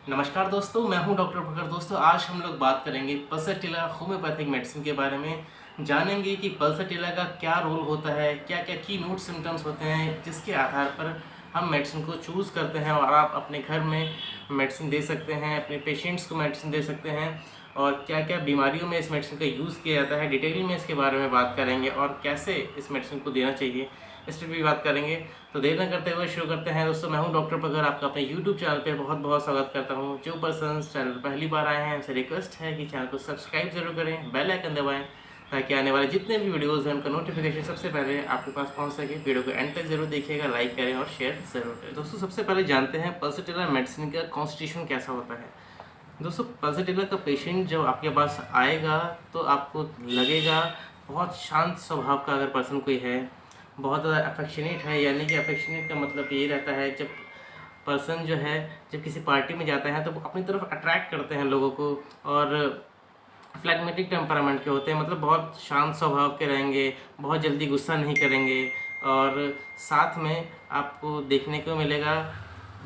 नमस्कार दोस्तों, मैं हूं डॉक्टर प्रखर। दोस्तों, आज हम लोग बात करेंगे पल्सरटिला होम्योपैथिक मेडिसिन के बारे में। जानेंगे कि पल्सरटिला का क्या रोल होता है, क्या क्या की नोट सिम्टम्स होते हैं जिसके आधार पर हम मेडिसिन को चूज़ करते हैं और आप अपने घर में मेडिसिन दे सकते हैं, अपने पेशेंट्स को मेडिसिन दे सकते हैं, और क्या क्या बीमारियों में इस मेडिसिन का यूज़ किया जाता है। डिटेल में इसके बारे में बात करेंगे और कैसे इस मेडिसिन को देना चाहिए, इस पर भी बात करेंगे। तो देर न करते हुए शुरू करते हैं। दोस्तों, मैं हूं डॉक्टर प्रखर, आपका अपने यूट्यूब चैनल पे बहुत बहुत स्वागत करता हूं। जो पर्सन चैनल पहली बार आए हैं उनसे रिक्वेस्ट है कि चैनल को सब्सक्राइब जरूर करें, बेल आइकन दबाएं ताकि आने वाले जितने भी वीडियोज़ हैं उनका नोटिफिकेशन सबसे पहले आपके पास पहुंच सके। वीडियो को एंड तक जरूर देखिएगा, लाइक करें और शेयर ज़रूर करें। दोस्तों, सबसे पहले जानते हैं पल्सरटिला मेडिसिन का कॉन्स्टिट्यूशन कैसा होता है। दोस्तों, पल्सरटिला का पेशेंट जब आपके पास आएगा तो आपको लगेगा बहुत शांत स्वभाव का अगर पर्सन कोई है, बहुत ज़्यादा अफेक्शनेट है। यानी कि अफेक्शनेट का मतलब ये रहता है जब पर्सन जो है जब किसी पार्टी में जाता है तो वो अपनी तरफ अट्रैक्ट करते हैं लोगों को, और फ्लैगमेटिक टेम्परामेंट के होते हैं, मतलब बहुत शांत स्वभाव के रहेंगे, बहुत जल्दी गुस्सा नहीं करेंगे, और साथ में आपको देखने को मिलेगा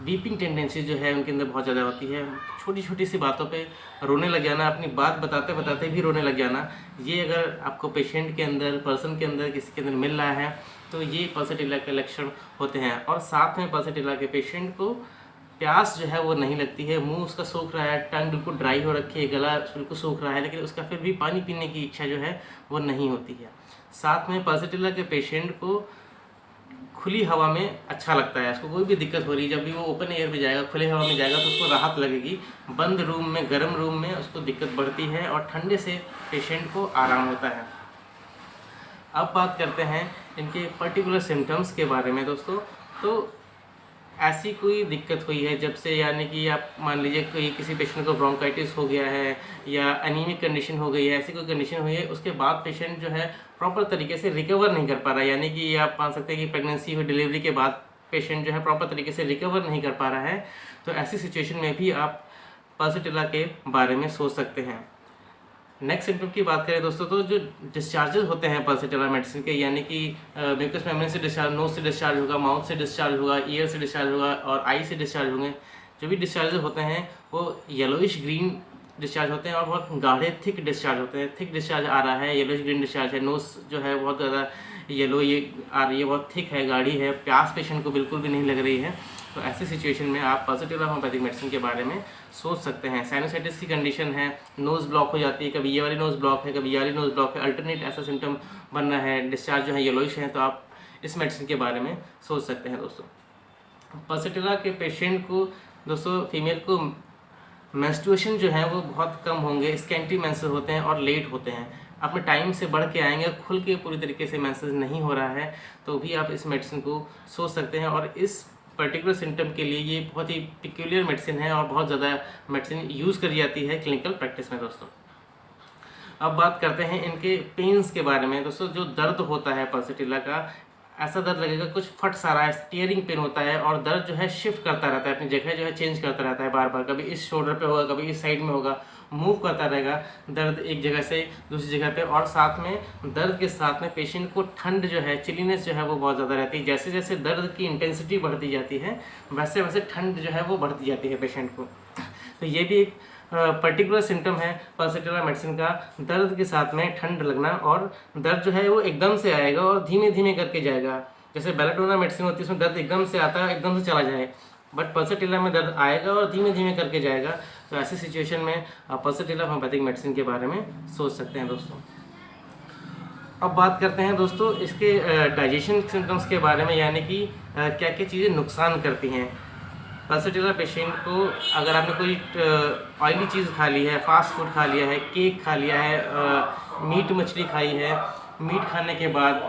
वीपिंग टेंडेंसी जो है उनके अंदर बहुत ज़्यादा होती है। छोटी छोटी सी बातों पे रोने लग जाना, अपनी बात बताते बताते भी रोने लग जाना, ये अगर आपको पेशेंट के अंदर, पर्सन के अंदर, किसी के अंदर मिल रहा है तो ये पल्सरटिला के लक्षण होते हैं। और साथ में पल्सरटिला के पेशेंट को प्यास जो है वो नहीं लगती है, मुंह उसका सूख रहा है, टंग बिल्कुल ड्राई हो रखी है, गला बिल्कुल सूख रहा है, लेकिन उसका फिर भी पानी पीने की इच्छा जो है वो नहीं होती है। साथ में पल्सरटिला के पेशेंट को खुली हवा में अच्छा लगता है, उसको कोई भी दिक्कत हो रही है, जब भी वो ओपन एयर में जाएगा, खुले हवा में जाएगा तो उसको राहत लगेगी। बंद रूम में, गर्म रूम में उसको दिक्कत बढ़ती है और ठंडे से पेशेंट को आराम होता है। अब बात करते हैं इनके पर्टिकुलर सिम्टम्स के बारे में। दोस्तों, तो ऐसी कोई दिक्कत हुई है जब से, यानी कि आप मान लीजिए कोई किसी पेशेंट को ब्रोंकाइटिस हो गया है या एनीमिक कंडीशन हो गई है, ऐसी कोई कंडीशन हुई है, उसके बाद पेशेंट जो है प्रॉपर तरीके से रिकवर नहीं कर पा रहा है, यानी कि आप मान सकते हैं कि प्रेगनेंसी और डिलीवरी के बाद पेशेंट जो है प्रॉपर तरीके से रिकवर नहीं कर पा रहा है, तो ऐसी सिचुएशन में भी आप पल्सरटिला के बारे में सोच सकते हैं। नेक्स्ट सिम्टम की बात करें दोस्तों, तो जो डिस्चार्जेस होते हैं पल्सरटिला मेडिसिन के, यानी कि म्यूकस मेम्ब्रेन से डिस्चार्ज, नोज से डिस्चार्ज होगा, माउथ से डिस्चार्ज होगा, ईयर से डिस्चार्ज होगा और आई से डिस्चार्ज होंगे। जो भी डिस्चार्जेस होते हैं वो येलोइश ग्रीन डिस्चार्ज होते हैं और बहुत गाढ़े थिक डिस्चार्ज होते हैं। थिक डिस्चार्ज आ रहा है, येलोइश ग्रीन डिस्चार्ज है, नोज जो है बहुत ज़्यादा येलो ये आ रही है, बहुत थिक है, गाढ़ी है, प्यास पेशेंट को बिल्कुल भी नहीं लग रही है, तो ऐसी सिचुएशन में आप पल्सरटिला होम्योपैथिक मेडिसिन के बारे में सोच सकते हैं। साइनोसाइटिस की कंडीशन है, नोज़ ब्लॉक हो जाती है, कभी ये वाली नोज़ ब्लॉक है, कभी ये वाली नोज़ ब्लॉक है, अल्टरनेट ऐसा सिम्टम बन रहा है, डिस्चार्ज जो है येलोइश है, तो आप इस मेडिसिन के बारे में सोच सकते हैं। दोस्तों, पल्सरटिला के पेशेंट को, दोस्तों फीमेल को मेंस्ट्रुएशन जो है वो बहुत कम होंगे, स्कैंटी मेंसेस होते हैं और लेट होते हैं, अपने टाइम से बढ़ के आएंगे, खुल के पूरी तरीके से मेंसेस नहीं हो रहा है, तो भी आप इस मेडिसिन को सोच सकते हैं। और इस पर्टिकुलर सिम्टम के लिए ये बहुत ही पिक्यूलियर मेडिसिन है और बहुत ज़्यादा मेडिसिन यूज़ करी जाती है क्लिनिकल प्रैक्टिस में। दोस्तों, अब बात करते हैं इनके पेन्स के बारे में। दोस्तों, जो दर्द होता है पल्सरटिला का, ऐसा दर्द लगेगा कुछ फट सा रहा है, स्टीयरिंग पेन होता है, और दर्द जो है शिफ्ट करता रहता है, अपनी जगह जो है चेंज करता रहता है बार बार, कभी इस शोल्डर पे होगा, कभी इस साइड में होगा, मूव करता रहेगा दर्द एक जगह से दूसरी जगह पे। और साथ में दर्द के साथ में पेशेंट को ठंड जो है, चिलीनेस जो है वो बहुत ज़्यादा रहती है। जैसे जैसे दर्द की इंटेंसिटी बढ़ती जाती है वैसे वैसे ठंड जो है वो बढ़ती जाती है पेशेंट को। तो ये भी एक पर्टिकुलर सिम्टम है पल्सरटिला मेडिसिन का, दर्द के साथ में ठंड लगना, और दर्द जो है वो एकदम से आएगा और धीमे धीमे करके जाएगा। जैसे बेलाटोना मेडिसिन होती है उसमें दर्द एकदम से आता है, एकदम से चला जाए, बट पल्सरटिला में दर्द आएगा और धीमे धीमे करके जाएगा। तो ऐसी सिचुएशन में आप पल्सरटिला होम्योपैथिक मेडिसिन के बारे में सोच सकते हैं। दोस्तों, अब बात करते हैं दोस्तों इसके डाइजेशन सिम्टम्स के बारे में, यानी कि क्या क्या चीज़ें नुकसान करती हैं पल्सरटिला पेशेंट को। अगर आपने कोई ऑयली चीज़ खा ली है, फास्ट फूड खा लिया है, केक खा लिया है, मीट मछली खाई है, मीट खाने के बाद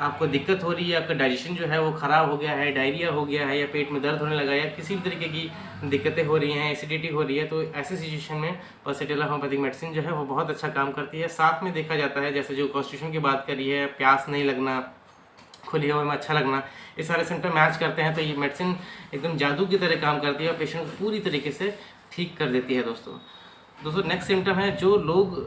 आपको दिक्कत हो रही है, आपका डाइजेशन जो है वो ख़राब हो गया है, डायरिया हो गया है, या पेट में दर्द होने लगा है, या किसी भी तरीके की दिक्कतें हो रही हैं, एसिडिटी हो रही है, तो ऐसी सिचुएशन में पल्सरटिला होम्योपैथिक मेडिसिन जो है वो बहुत अच्छा काम करती है। साथ में देखा जाता है, जैसे जो कॉन्स्टिट्यूशन की बात करी है, प्यास नहीं लगना, खुली हवा में अच्छा लगना, ये सारे सिम्टम मैच करते हैं, तो ये मेडिसिन एकदम जादू की तरह काम करती है और पेशेंट को पूरी तरीके से ठीक कर देती है। दोस्तों, नेक्स्ट सिम्टम है, जो लोग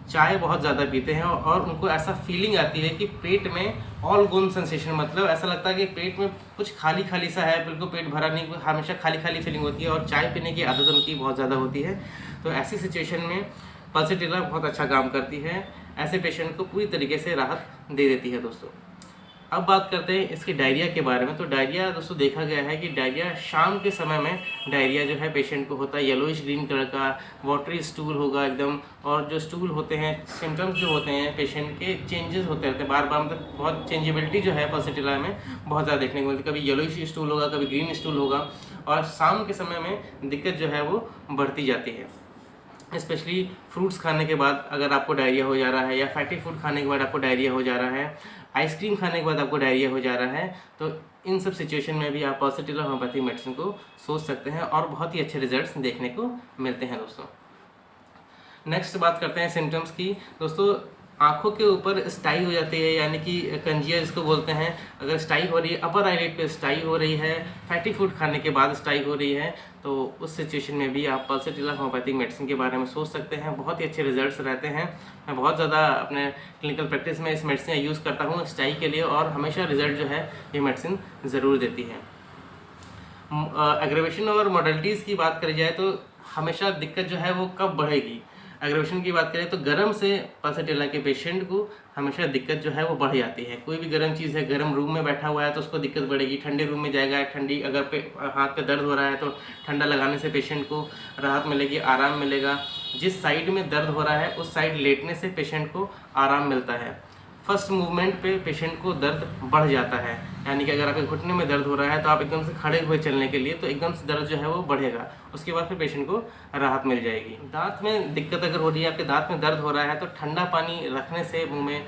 चाय बहुत ज़्यादा पीते हैं और उनको ऐसा फीलिंग आती है कि पेट में ऑल गोन सेंसेशन, मतलब ऐसा लगता है कि पेट में कुछ खाली खाली सा है, बिल्कुल पेट भरा नहीं, हमेशा खाली खाली फीलिंग होती है और चाय पीने की आदत उनकी बहुत ज़्यादा होती है। तो ऐसी सिचुएशन में पल्सेटिला बहुत अच्छा काम करती है, ऐसे पेशेंट को पूरी तरीके से राहत दे देती है दोस्तों। अब बात करते हैं इसके डायरिया के बारे में। तो डायरिया दोस्तों देखा गया है कि डायरिया शाम के समय में डायरिया जो है पेशेंट को होता है, येलोइश ग्रीन कलर का वाटरी स्टूल होगा एकदम, और जो स्टूल होते हैं, सिम्टम्स जो होते हैं पेशेंट के चेंजेस होते रहते हैं बार बार, मतलब बहुत चेंजेबिलिटी जो है पल्सेटिला में बहुत ज़्यादा देखने को मिलती है। कभी येलोइश स्टूल होगा, कभी ग्रीन स्टूल होगा, और शाम के समय में दिक्कत जो है वो बढ़ती जाती है। स्पेशली फ्रूट्स खाने के बाद अगर आपको डायरिया हो जा रहा है, या फैटी फूड खाने के बाद आपको डायरिया हो जा रहा है, आइसक्रीम खाने के बाद आपको डायरिया हो जा रहा है, तो इन सब सिचुएशन में भी आप पल्सेटिला होम्योपैथिक मेडिसिन को सोच सकते हैं और बहुत ही अच्छे रिजल्ट्स देखने को मिलते हैं दोस्तों। नेक्स्ट बात करते हैं सिम्टम्स की। दोस्तों आँखों के ऊपर स्टाई हो जाती है, यानी कि कंजिया जिसको बोलते हैं, अगर स्टाई हो रही है, अपर आईलिड पे स्टाई हो रही है, फैटी फूड खाने के बाद स्टाई हो रही है, तो उस सिचुएशन में भी आप पल्सेटिला होम्योपैथिक मेडिसिन के बारे में सोच सकते हैं। बहुत ही अच्छे रिजल्ट्स रहते हैं। मैं बहुत ज़्यादा अपने क्लिनिकल प्रैक्टिस में इस मेडिसिन यूज़ करता हूँ स्टाई के लिए, और हमेशा रिजल्ट जो है ये मेडिसिन ज़रूर देती है। एग्रेवेशन और मॉडलिटीज़ की बात करी जाए तो हमेशा दिक्कत जो है वो कब बढ़ेगी। एग्रेवेशन की बात करें तो गर्म से पल्सेटिला के पेशेंट को हमेशा दिक्कत जो है वो बढ़ जाती है। कोई भी गर्म चीज़ है, गर्म रूम में बैठा हुआ है तो उसको दिक्कत बढ़ेगी। ठंडे रूम में जाएगा, ठंडी अगर हाथ पे दर्द हो रहा है तो ठंडा लगाने से पेशेंट को राहत मिलेगी, आराम मिलेगा। जिस साइड में दर्द हो रहा है उस साइड लेटने से पेशेंट को आराम मिलता है। फर्स्ट मूवमेंट पे पेशेंट को दर्द बढ़ जाता है, यानी कि अगर आपके घुटने में दर्द हो रहा है तो आप एकदम से खड़े हुए चलने के लिए तो एकदम से दर्द जो है वो बढ़ेगा, उसके बाद फिर पेशेंट को राहत मिल जाएगी। दांत में दिक्कत अगर हो रही है, आपके दांत में दर्द हो रहा है, तो ठंडा पानी रखने से मुंह में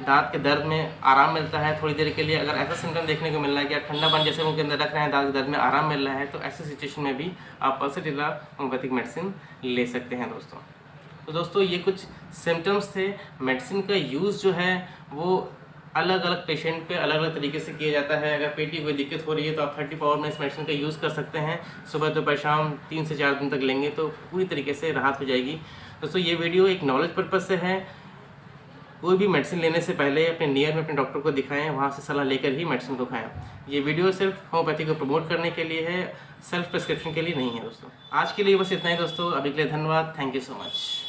दांत के दर्द में आराम मिलता है थोड़ी देर के लिए। अगर ऐसा सिम्टम देखने को मिल रहा है कि आप ठंडा पानी जैसे मुंह के अंदर रख रहे हैं, दांत के दर्द में आराम मिल रहा है, तो ऐसे सिचुएशन में भी आप पल्सेटिला होम्योपैथिक मेडिसिन ले सकते हैं दोस्तों। तो दोस्तों ये कुछ सिम्टम्स थे। मेडिसिन का यूज़ जो है वो अलग अलग पेशेंट पे अलग अलग तरीके से किया जाता है। अगर पेट की कोई दिक्कत हो रही है तो आप 30 पावर में इस मेडिसिन का यूज़ कर सकते हैं। सुबह दोपहर शाम 3 से 4 दिन तक लेंगे तो पूरी तरीके से राहत हो जाएगी। दोस्तों ये वीडियो एक नॉलेज पर्पज़ से है। कोई भी मेडिसिन लेने से पहले अपने नियर में अपने डॉक्टर को दिखाएं, वहाँ से सलाह लेकर ही मेडिसिन को खाएं। ये वीडियो सिर्फ होम्योपैथी को प्रमोट करने के लिए है, सेल्फ प्रिस्क्रिप्शन के लिए नहीं है दोस्तों। आज के लिए बस इतना ही दोस्तों, अभी के लिए धन्यवाद। Thank you so much.